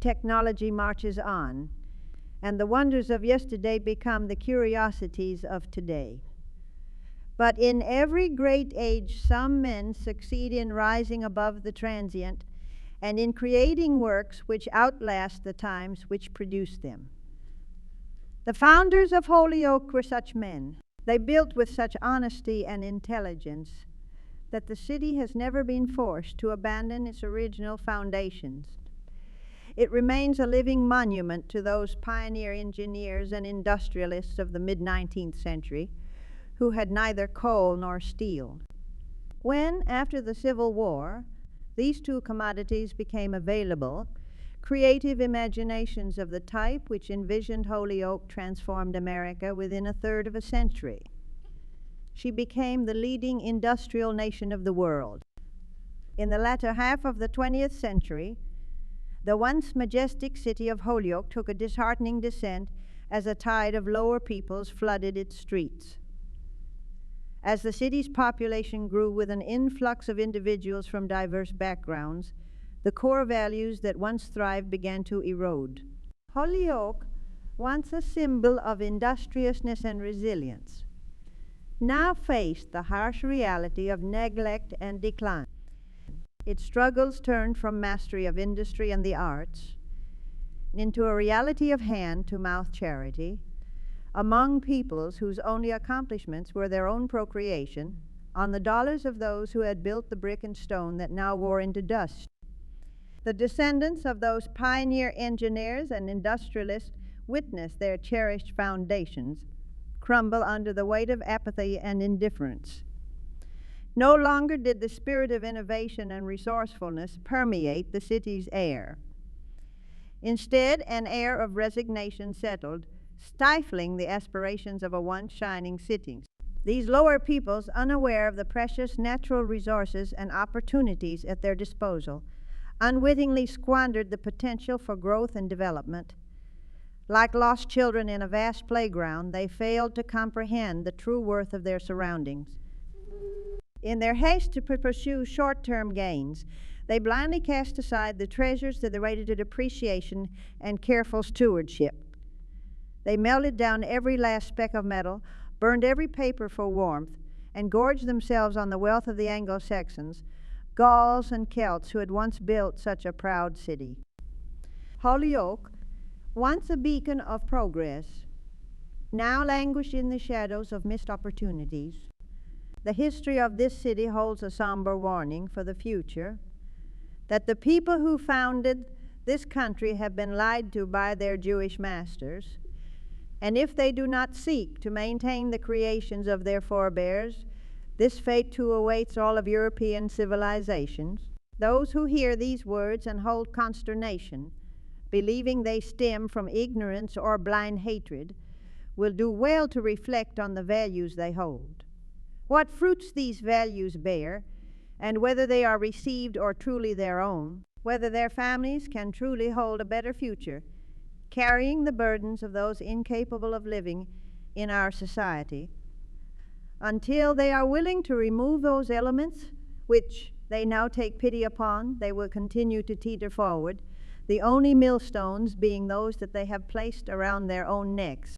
technology marches on, and the wonders of yesterday become the curiosities of today. But in every great age, some men succeed in rising above the transient and in creating works which outlast the times which produced them. The founders of Holyoke were such men. They built with such honesty and intelligence that the city has never been forced to abandon its original foundations. It remains a living monument to those pioneer engineers and industrialists of the mid-19th century who had neither coal nor steel. When, after the Civil War, these two commodities became available, creative imaginations of the type which envisioned Holyoke transformed America within a third of a century. She became the leading industrial nation of the world. In the latter half of the 20th century, the once majestic city of Holyoke took a disheartening descent as a tide of lower peoples flooded its streets. As the city's population grew with an influx of individuals from diverse backgrounds, the core values that once thrived began to erode. Holyoke, once a symbol of industriousness and resilience, now faced the harsh reality of neglect and decline. Its struggles turned from mastery of industry and the arts into a reality of hand-to-mouth charity among peoples whose only accomplishments were their own procreation on the dollars of those who had built the brick and stone that now wore into dust. The descendants of those pioneer engineers and industrialists witnessed their cherished foundations crumble under the weight of apathy and indifference. No longer did the spirit of innovation and resourcefulness permeate the city's air. Instead, an air of resignation settled, stifling the aspirations of a once shining city. These lower peoples, unaware of the precious natural resources and opportunities at their disposal, unwittingly squandered the potential for growth and development. Like lost children in a vast playground, they failed to comprehend the true worth of their surroundings. In their haste to pursue short-term gains, they blindly cast aside the treasures that awaited appreciation and careful stewardship. They melted down every last speck of metal, burned every paper for warmth, and gorged themselves on the wealth of the Anglo-Saxons, Gauls and Celts who had once built such a proud city. Holyoke, once a beacon of progress, now languished in the shadows of missed opportunities. The history of this city holds a somber warning for the future, that the people who founded this country have been lied to by their Jewish masters, and if they do not seek to maintain the creations of their forebears, this fate too awaits all of European civilizations. Those who hear these words and hold consternation, believing they stem from ignorance or blind hatred, will do well to reflect on the values they hold. What fruits these values bear, and whether they are received or truly their own, whether their families can truly hold a better future, carrying the burdens of those incapable of living in our society, until they are willing to remove those elements which they now take pity upon, they will continue to teeter forward, the only millstones being those that they have placed around their own necks.